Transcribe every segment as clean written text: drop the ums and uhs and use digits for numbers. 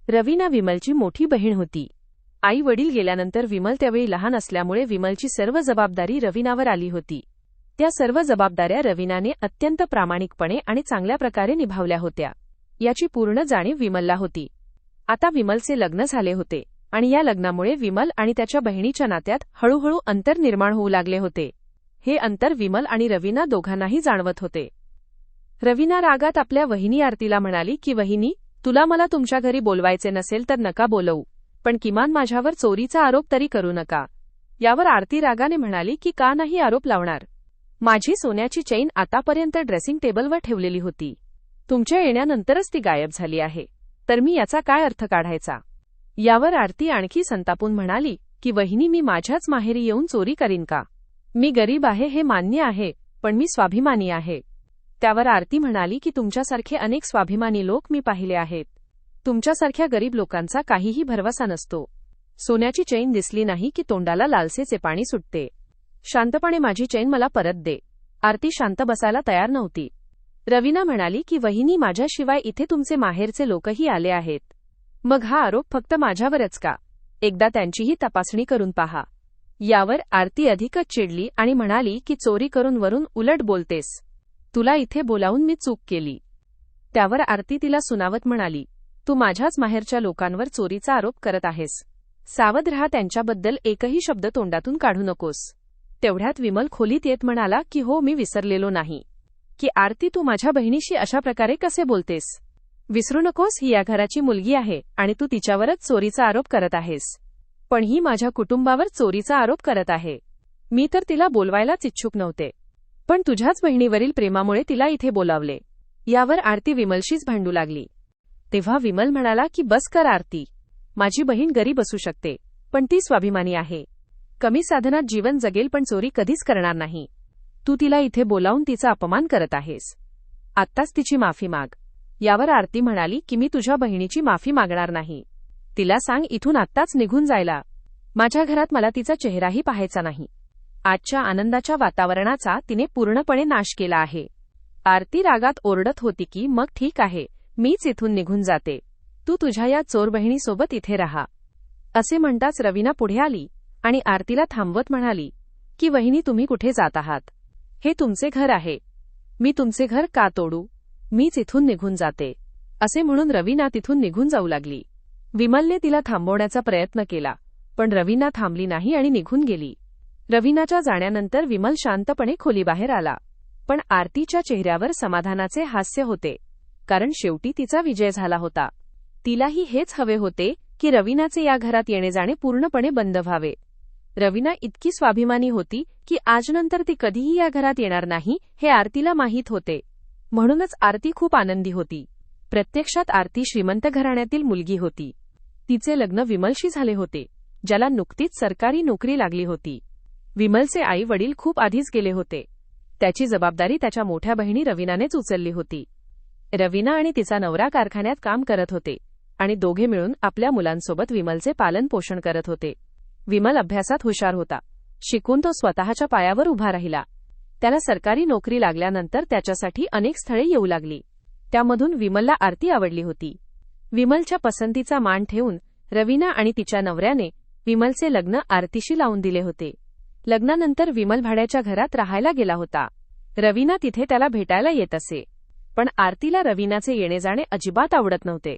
रवीना विमलची मोठी बहीण होती. आई वडील गेल्यानंतर विमल त्यावेळी लहान असल्यामुळे विमलची सर्व जबाबदारी रवीनावर आली होती. त्या सर्व जबाबदाऱ्या रवीनाने अत्यंत प्रामाणिकपणे आणि चांगल्या प्रकारे निभावल्या होत्या. याची पूर्ण जाणीव विमलला होती. आता विमलचे लग्न झाले होते आणि या लग्नामुळे विमल आणि त्याच्या बहिणीच्या नात्यात हळूहळू अंतर निर्माण होऊ लागले होते. हे अंतर विमल आणि रवीना दोघांनाही जाणवत होते. रवीना रागात आपल्या वहिनी आरतीला म्हणाली की वहिनी, तुला मला तुमच्या घरी बोलवायचे नसेल तर नका बोलवू, पण किमान माझ्यावर चोरीचा आरोप तरी करू नका. यावर आरती रागाने म्हणाली की का नाही आरोप लावणार? माझी सोन्याची चेन आतापर्यंत ड्रेसिंग टेबलवर ठेवलेली होती. तुमच्या येण्यानंतरच ती गायब झाली आहे, तर मी याचा काय अर्थ काढायचा? यावर आरती आणखी संतापून म्हणाली की वहिनी, मी माझ्याच माहेरी येऊन चोरी करीन का? मी गरीब आहे हे मान्य आहे, पण मी स्वाभिमानी आहे. त्यावर आरती म्हणाली की तुमच्यासारखे अनेक स्वाभिमानी लोक मी पाहिले आहेत. तुमच्यासारख्या गरीब लोकांचा काहीही भरवसा नसतो. सोन्याची चैन दिसली नाही की तोंडाला लालसेचे पाणी सुटते. शांतपणे माझी चैन मला परत दे. आरती शांत बसायला तयार नव्हती. रवीना म्हणाली की वहिनी, माझ्याशिवाय इथे तुमचे माहेरचे लोकही आले आहेत. मग हा आरोप फक्त माझ्यावरच का? एकदा त्यांचीही तपासणी करून पहा. यावर आरती अधिकच चिडली आणि म्हणाली की चोरी करून वरून उलट बोलतेस. तुला इथे बोलावून मी चूक केली. त्यावर आरती तिला सुनावत म्हणाली, तू माझ्याच माहेरच्या लोकांवर चोरीचा आरोप करत आहेस. सावध रहा, त्यांच्याबद्दल एकही शब्द तोंडातून काढू नकोस. तेवढ्यात विमल खोलीत येत म्हणाला की हो, मी विसरलेलो नाही की आरती, तू माझ्या बहिणीशी अशा प्रकारे कसे बोलतेस? विसरू नकोस, ही या घराची मुलगी आहे आणि तू तिच्यावरच चोरीचा आरोप करत आहेस. पण ही माझ्या कुटुंबावर चोरीचा आरोप करत आहे. मी तर तिला बोलवायलाच इच्छुक नव्हते, पण तुझ्याच बहिणीवरील प्रेमामुळे तिला इथे बोलावले. यावर आरती विमलशीच भांडू लागली. तेव्हा विमल म्हणाला की बस कर आरती, माझी बहीण गरीब असू शकते, पण ती स्वाभिमानी आहे. कमी साधनात जीवन जगेल, पण चोरी कधीच करणार नाही. तू तिला इथे बोलावून तिचा अपमान करत आहेस. आत्ताच तिची माफी माग. यावर आरती म्हणाली की मी तुझ्या बहिणीची माफी मागणार नाही. तिला सांग इथून आत्ताच निघून जायला. माझ्या घरात मला तिचा चेहराही पाहायचा नाही. आजच्या आनंदाच्या वातावरणाचा तिने पूर्णपणे नाश केला आहे. आरती रागात ओरडत होती की मग ठीक आहे, मीच इथून निघून जाते. तू तुझ्या या चोर बहिणीसोबत इथे राहा. असे म्हणताच रवीना पुढे आली आणि आरतीला थांबवत म्हणाली की वहिनी, तुम्ही कुठे जात आहात? हे तुमचे घर आहे. मी तुमचे घर का तोडू? मीच इथून निघून जाते. असे म्हणून रवीना तिथून निघून जाऊ लागली. विमलने तिला थांबवण्याचा प्रयत्न केला, पण रवीना थांबली नाही आणि निघून गेली. रवीनाच्या जाण्यानंतर विमल शांतपणे खोलीबाहेर आला, पण आरतीच्या चेहऱ्यावर समाधानाचे हास्य होते, कारण शेवटी तिचा विजय झाला होता. तिलाही हेच हवे होते की रवीनाचे या घरात येणे जाणे पूर्णपणे बंद व्हावे. रवीना इतकी स्वाभिमानी होती की आजनंतर ती कधीही या घरात येणार नाही हे आरतीला माहीत होते. म्हणूनच आरती खूप आनंदी होती. प्रत्यक्षात आरती श्रीमंत घराण्यातील मुलगी होती. तिचे लग्न विमलशी झाले होते, ज्याला नुकतीच सरकारी नोकरी लागली होती. विमलचे आई वडील खूप आधीच गेले होते. त्याची जबाबदारी त्याच्या मोठ्या बहिणी रवीनानेच उचलली होती. रवीना आणि तिचा नवरा कारखान्यात काम करत होते आणि दोघे मिळून आपल्या मुलांसोबत विमलचे पालन पोषण करत होते. विमल अभ्यासात हुशार होता. शिकून तो स्वतःच्या पायावर उभा राहिला. त्याला सरकारी नोकरी लागल्यानंतर त्याच्यासाठी अनेक स्थळे येऊ लागली. त्यामधून विमलला आरती आवडली होती. विमलच्या पसंतीचा मान ठेवून रवीना आणि तिच्या नवऱ्याने विमलचे लग्न आरतीशी लावून दिले होते. लग्नानंतर विमल भाड्याच्या घरात राहायला गेला होता. रवीना तिथे त्याला भेटायला येत असे, पण आरतीला रवीनाचे येणे जाणे अजिबात आवडत नव्हते,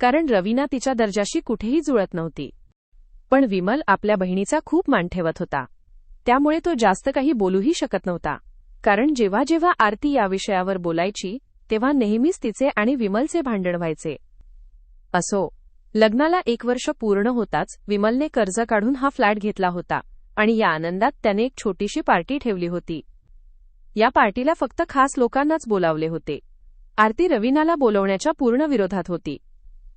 कारण रवीना तिच्या दर्जाशी कुठेही जुळत नव्हती. पण विमल आपल्या बहिणीचा खूप मान ठेवत होता. त्यामुळे तो जास्त काही बोलूही शकत नव्हता, कारण जेव्हा जेव्हा आरती या विषयावर बोलायची तेव्हा नेहमीच तिचे आणि विमलचे भांडण व्हायचे. असो, लग्नाला 1 वर्ष पूर्ण होताच विमलने कर्ज काढून हा फ्लॅट घेतला होता आणि या आनंदात त्याने एक छोटीशी पार्टी ठेवली होती. या पार्टीला फक्त खास लोकांनाच बोलावले होते. आरती रवीनाला बोलवण्याच्या पूर्ण विरोधात होती,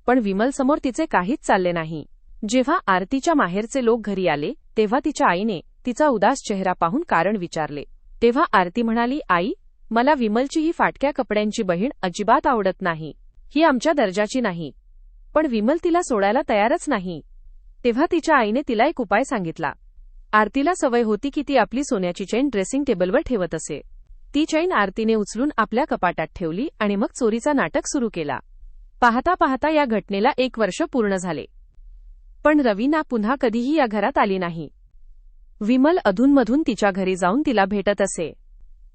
पण विमलसमोर तिचे काहीच चालले नाही. जेव्हा आरतीच्या माहेरचे लोक घरी आले तेव्हा तिच्या आईने तिचा उदास चेहरा पाहून कारण विचारले. तेव्हा आरती म्हणाली, आई, मला विमलची ही फाटक्या कपड्यांची बहीण अजिबात आवडत नाही. ही आमच्या दर्जाची नाही. पण विमल तिला सोडायला तयारच नाही. तेव्हा तिच्या आईने तिला एक उपाय सांगितला. आरतीला सवय होती की ती आपली सोन्याची चेन ड्रेसिंग टेबलवर ठेवत असे. ती चेन आरतीने उचलून आपल्या कपाटात ठेवली आणि मग चोरीचा नाटक सुरू केला. पाहता पाहता या घटनेला 1 वर्ष पूर्ण झाले. पण रवीना पुन्हा कधीही या घरात आली नाही. विमल अधूनमधून तिच्या घरी जाऊन तिला भेटत असे.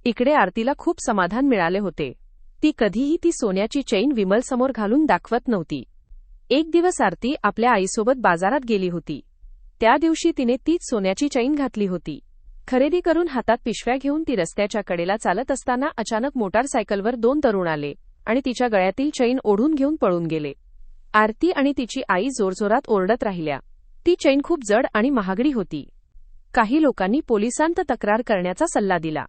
इकडे आरतीला खूप समाधान मिळाले होते. ती कधीही ती सोन्याची चैन विमल समोर घालून दाखवत नव्हती. एक दिवस आरती आपल्या आईसोबत बाजारात गेली होती. त्या दिवशी तिने तीच सोन्याची चैन घातली होती. खरेदी करून हातात पिशव्या घेऊन ती रस्त्याच्या कडेला चालत असताना अचानक मोटारसायकलवर 2 तरुण आले आणि तिच्या गळ्यातील चैन ओढून घेऊन पळून गेले. आरती आणि तिची आई जोरजोरात ओरडत राहिल्या. ती चैन खूप जड आणि महागडी होती. काही लोकांनी पोलिसांत तक्रार करण्याचा सल्ला दिला.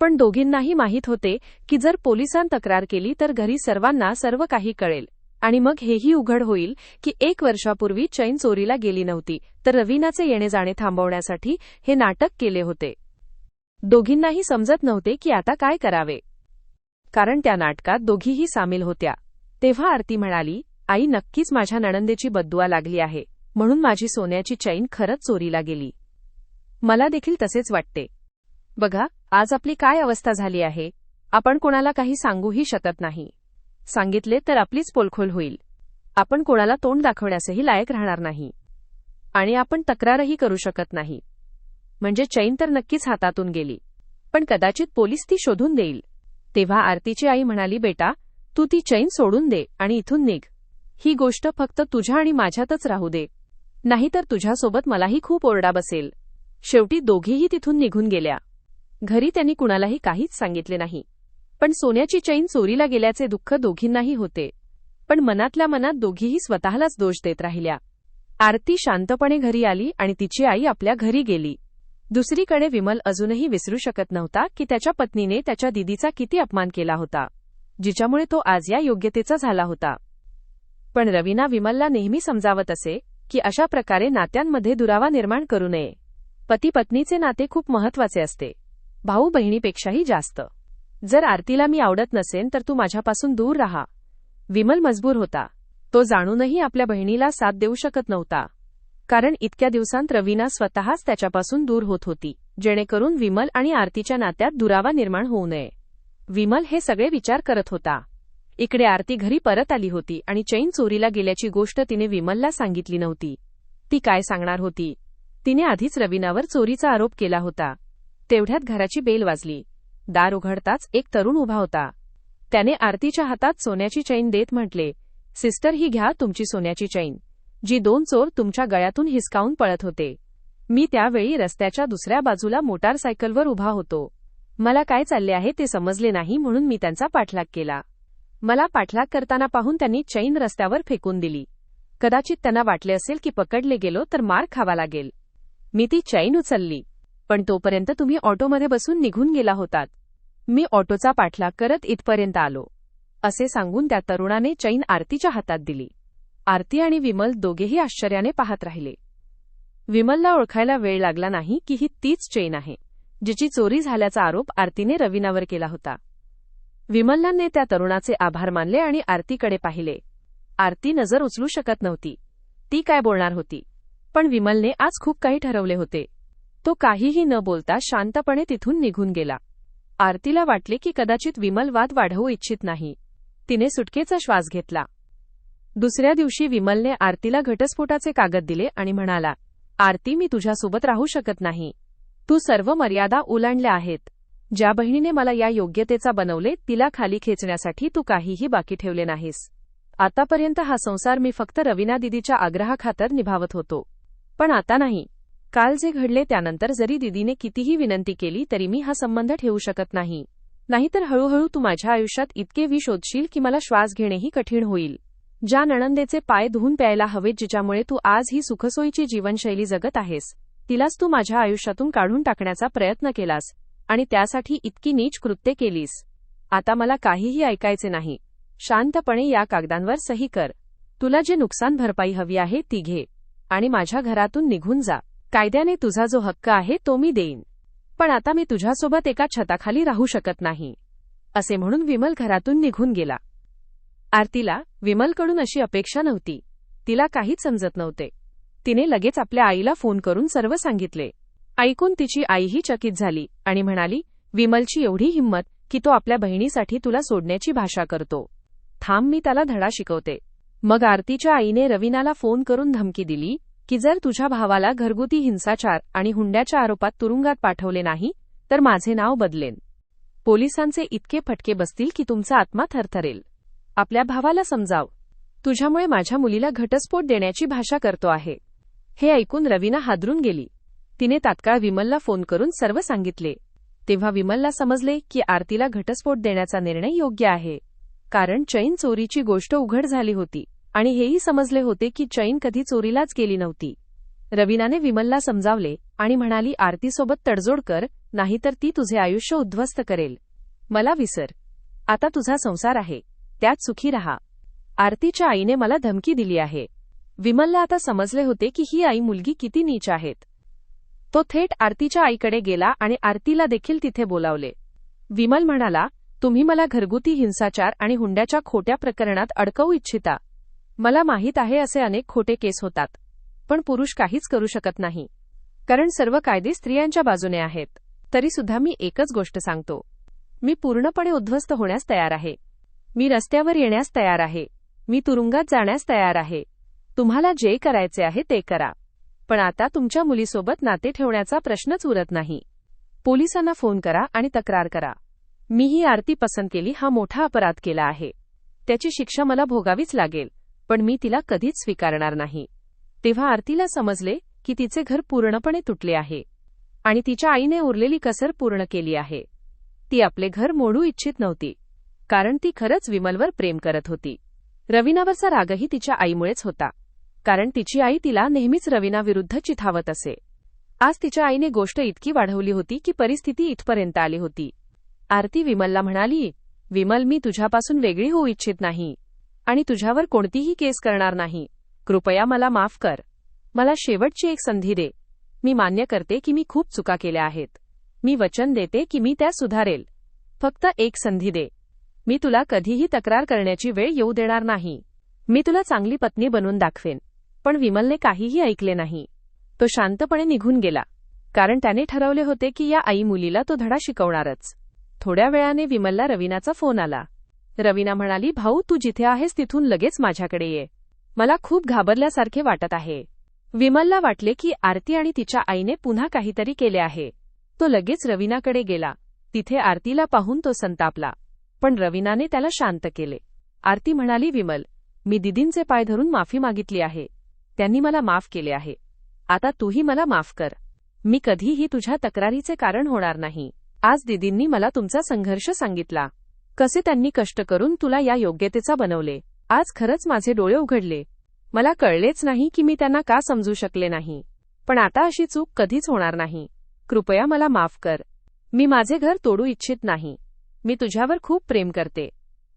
पण दोघींनाही माहीत होते की जर पोलिसांत तक्रार केली तर घरी सर्वांना सर्व काही कळेल आणि मग हेही उघड होईल की 1 वर्षापूर्वी चैन चोरीला गेली नव्हती, तर रवीनाचे येणे जाणे थांबवण्यासाठी हे नाटक केले होते. दोघींनाही समजत नव्हते की आता काय करावे, कारण त्या नाटकात दोघीही सामील होत्या. तेव्हा आरती म्हणाली, आई, नक्कीच माझ्या नणंदेची बद्दुआ लागली आहे, म्हणून माझी सोन्याची चैन खरंच चोरीला गेली. मला देखील तसेच वाटते. बघा, आज आपली काय अवस्था झाली आहे. आपण कोणाला काही सांगूही शकत नाही. सांगितले तर आपलीच पोलखोल होईल. आपण कोणाला तोंड दाखवण्यासही लायक राहणार नाही आणि आपण तक्रारही करू शकत नाही. म्हणजे चैन तर नक्कीच हातातून गेली, पण कदाचित पोलीस ती शोधून देईल. तेव्हा आरतीची आई म्हणाली, बेटा, तू ती चैन सोडून दे आणि इथून निघ. ही गोष्ट फक्त तुझ्या आणि माझ्यातच राहू दे, नाहीतर तुझ्यासोबत मलाही खूप ओरडा बसेल. शेवटी दोघीही तिथून निघून गेल्या. घरी त्यांनी कुणालाही काहीच सांगितले नाही. पण सोन्याची चैन चोरीला गेल्याचे दुःख दोघींनाही होते. पण मनातल्या मनात दोघीही स्वतःलाच दोष देत राहिल्या. आरती शांतपणे घरी आली आणि तिची आई आपल्या घरी गेली. दुसरीकडे विमल अजूनही विसरू शकत नव्हता की त्याच्या पत्नीने त्याच्या दिदीचा किती अपमान केला होता, जिच्यामुळे तो आज या योग्यतेचा झाला होता. पण रवीना विमलला नेहमी समजावत असे की अशा प्रकारे नात्यांमध्ये दुरावा निर्माण करू नये. पती पत्नीचे नाते खूप महत्वाचे असते, भाऊ बहिणीपेक्षाही जास्त. जर आरतीला मी आवडत नसेन तर तू माझ्यापासून दूर राहा. विमल मजबूर होता. तो जाणूनही आपल्या बहिणीला साथ देऊ शकत नव्हता, कारण इतक्या दिवसांत रवीना स्वतःच त्याच्यापासून दूर होत होती, जेणेकरून विमल आणि आरतीच्या नात्यात दुरावा निर्माण होऊ नये. विमल हे सगळे विचार करत होता. इकडे आरती घरी परत आली होती आणि चैन चोरीला गेल्याची गोष्ट तिने विमलला सांगितली नव्हती. ती काय सांगणार होती? तिने आधीच रवीनावर चोरीचा आरोप केला होता. तेवढ्यात घराची बेल वाजली. दार उघडताच एक तरुण उभा होता. त्याने आरतीच्या हातात सोन्याची चैन देत म्हटले, सिस्टर, ही घ्या तुमची सोन्याची चैन, जी 2 चोर तुमच्या गळ्यातून हिसकावून पळत होते. मी त्यावेळी रस्त्याच्या दुसऱ्या बाजूला मोटारसायकलवर उभा होतो. मला काय चालले आहे ते समजले नाही, म्हणून मी त्यांचा पाठलाग केला. मला पाठलाग करताना पाहून त्यांनी चैन रस्त्यावर फेकून दिली. कदाचित त्यांना वाटले असेल की पकडले गेलो तर मार खावा लागेल. मी ती चैन उचलली, पण तोपर्यंत तुम्ही ऑटोमध्ये बसून निघून गेला होतात. मी ऑटोचा पाठलाग करत इथपर्यंत आलो, असे सांगून त्या तरुणाने चैन आरतीच्या हातात दिली. आरती आणि विमल दोघेही आश्चर्याने पाहत राहिले. विमलला ओळखायला वेळ लागला नाही की ही तीच चैन आहे जिची चोरी झाल्याचा आरोप आरतीने रवीनावर केला होता. विमलने त्या तरुणाचे आभार मानले आणि आरतीकडे पाहिले. आरती नजर उचलू शकत नव्हती. ती काय बोलणार होती, पण विमलने आज खूप काही ठरवले होते. तो काहीही न बोलता शांतपणे तिथून निघून गेला. आरतीला वाटले की कदाचित विमल वाद वाढवू इच्छित नाही. तिने सुटकेचा श्वास घेतला. दुसऱ्या दिवशी विमलने आरतीला घटस्फोटाचे कागद दिले आणि म्हणाला, आरती, मी तुझ्यासोबत राहू शकत नाही. तू सर्व मर्यादा ओलांडल्या आहेत. ज्या बहिणीने मला या योग्यतेचा बनवले तिला खाली खेचण्यासाठी तू काहीही बाकी ठेवले नाहीस. आतापर्यंत हा संसार मी फक्त रवीना दिदीच्या आग्रहाखातर निभावत होतो, पण आता नाही. काल जे घडले त्यानंतर जरी दिदीने कितीही विनंती केली तरी मी हा संबंध ठेवू शकत नाही. नाहीतर हळूहळू तू माझ्या आयुष्यात इतके विष ओतशील की मला श्वास घेणेही कठीण होईल. ज्या नणंदेचे पाय धुवून प्यायला हवेत, जिच्यामुळे तू आज ही सुखसोयीची जीवनशैली जगत आहेस, तिलाच तू माझ्या आयुष्यातून काढून टाकण्याचा प्रयत्न केलास आणि त्यासाठी इतकी नीच कृत्ये केलीस. आता मला काहीही ऐकायचे नाही. शांतपणे या कागदांवर सही कर. तुला जे नुकसान भरपाई हवी आहे ती घे आणि माझ्या घरातून निघून जा. कायद्याने तुझा जो हक्क आहे तो मी देईन, पण आता मी तुझ्यासोबत एका छताखाली राहू शकत नाही, असे म्हणून विमल घरातून निघून गेला. आरतीला विमलकडून अशी अपेक्षा नव्हती. तिला काहीच समजत नव्हते. तिने लगेच आपल्या आईला फोन करून सर्व सांगितले. ऐकून तिची आईही चकित झाली आणि म्हणाली, विमलची एवढी हिंमत की तो आपल्या बहिणीसाठी तुला सोडण्याची भाषा करतो. थांब, मी त्याला धडा शिकवते. मग आरतीच्या आईने रवीनाला फोन करून धमकी दिली की जर तुझ्या भावाला घरगुती हिंसाचार आणि हुंड्याच्या आरोपात तुरुंगात पाठवले नाही तर माझे नाव बदलेन. पोलिसांचे इतके फटके बसतील की तुमचा आत्मा थरथरेल. आपल्या भावाला समजाव. तुझ्यामुळे माझ्या मुलीला घटस्फोट देण्याची भाषा करतो आहे. हे ऐकून रवीना हादरून गेली. तिने तात्काळ विमलला फोन करून सर्व सांगितले. तेव्हा विमलला समजले की आरतीला घटस्फोट देण्याचा निर्णय योग्य आहे. कारण चैन चोरीची गोष्ट उघड झाली होती आणि हेही समजले होते की चैन कधी चोरीलाच गेली नव्हती. रवीनाने विमलला समजावले आणि म्हणाली, आरतीसोबत तडजोड कर, नाहीतर ती तुझे आयुष्य उद्ध्वस्त करेल. मला विसर. आता तुझा संसार आहे, त्यात सुखी रहा. आरतीच्या आईने मला धमकी दिली आहे. विमलला आता समजले होते की ही आई मुलगी किती नीच आहेत. तो थेट आरतीच्या आईकडे गेला आणि आरतीला देखील तिथे बोलावले. विमल म्हणाला, तुम्ही मला घरगुती हिंसाचार आणि हुंड्याच्या खोट्या प्रकरणात अडकवू इच्छिता. मला माहीत आहे असे अनेक खोटे केस होतात, पण पुरुष काहीच करू शकत नाही, कारण सर्व कायदे स्त्रियांच्या बाजूने आहेत. तरी सुद्धा मी एकच गोष्ट सांगतो, मी पूर्णपणे उद्ध्वस्त होण्यास तयार आहे. मी रस्त्यावर येण्यास तयार आहे. मी तुरुंगात जाण्यास तयार आहे. तुम्हाला जे करायचे आहे ते करा, पण आता तुमच्या मुलीसोबत नाते ठेवण्याचा प्रश्नच उरत नाही. पोलिसांना फोन करा आणि तक्रार करा. मी ही आरती पसंत केली, हा मोठा अपराध केला आहे. त्याची शिक्षा मला भोगावीच लागेल, पण मी तिला कधीच स्वीकारणार नाही. तेव्हा आरतीला समजले की तिचे घर पूर्णपणे तुटले आहे आणि तिच्या आईने उरलेली कसर पूर्ण केली आहे. ती आपले घर मोडू इच्छित नव्हती, कारण ती खरंच विमलवर प्रेम करत होती. रवीनावरचा रागही तिच्या आईमुळेच होता, कारण तिची आई तिला नेहमीच रवीनाविरुद्ध चिथावत असे. आज तिच्या आईने गोष्ट इतकी वाढवली होती की परिस्थिती इथपर्यंत आली होती. आरती विमलला म्हणाली, विमल, मी तुझ्यापासून वेगळी होऊ इच्छित नाही आणि तुझ्यावर कोणतीही केस करणार नाही. कृपया मला माफ कर. मला शेवटची एक संधी दे. मी मान्य करते की मी खूप चुका केल्या आहेत. मी वचन देते की मी त्या सुधारेल. फक्त एक संधी दे. मी तुला कधीही तक्रार करण्याची वेळ येऊ देणार नाही. मी तुला चांगली पत्नी बनवून दाखवेन. पण विमलने काहीही ऐकले नाही. तो शांतपणे निघून गेला, कारण त्याने ठरवले होते की या आई मुलीला तो धडा शिकवणारच. थोड्या वेळाने विमलला रवीनाचा फोन आला. रवीना म्हणाली, भाऊ, तू जिथे आहेस तिथून लगेच माझ्याकडे ये. मला खूप घाबरल्यासारखे वाटत आहे. विमलला वाटले की आरती आणि तिच्या आईने पुन्हा काहीतरी केले आहे. तो लगेच रवीनाकडे गेला. तिथे आरतीला पाहून तो संतापला, पण रवीनाने त्याला शांत केले. आरती म्हणाली, विमल, मी दीदींचे पाय धरून माफी मागितली आहे. त्यांनी मला माफ केले आहे. आता तूही मला माफ कर. मी कधीही तुझ्या तक्रारीचे कारण होणार नाही. आज दीदींनी मला तुमचा संघर्ष सांगितला, कसे त्यांनी कष्ट करून तुला या योग्यतेचा बनवले. आज खरंच माझे डोळे उघडले. मला कळलेच नाही की मी त्यांना का समजू शकले नाही. पण आता अशी चूक कधीच होणार नाही. कृपया मला माफ कर. मी माझे घर तोडू इच्छित नाही. मी तुझ्यावर खूप प्रेम करते.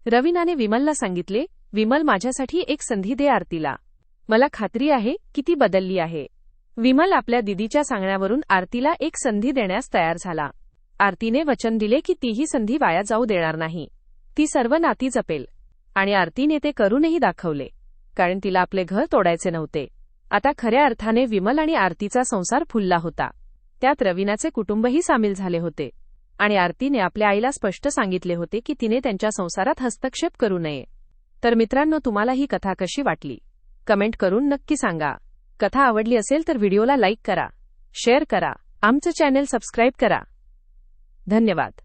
रवीनाने विमलला सांगितले, विमल, माझ्यासाठी एक संधी दे आरतीला. मला खात्री आहे की ती बदलली आहे. विमल आपल्या दीदीच्या सांगण्यावरून आरतीला एक संधी देण्यास तयार झाला. आरतीने वचन दिले की ती ही संधी वाया जाऊ देणार नाही. ती सर्व नाती जपेल. आणि आरतीने ते करूनही दाखवले, कारण तिला आपले घर तोडायचे नव्हते. आता खऱ्या अर्थाने विमल आणि आरतीचा संसार फुलला होता. त्यात रवीनाचे कुटुंबही सामील झाले होते. आणि आरतीने आपल्या आईला स्पष्ट सांगितले होते की तिने त्यांच्या संसारात हस्तक्षेप करू नये. तर मित्रांनो, तुम्हाला ही कथा कशी वाटली? कमेंट करून नक्की सांगा. कथा आवडली असेल तर व्हिडिओला लाईक करा, शेअर करा, आमचं चॅनेल सबस्क्राईब करा. धन्यवाद.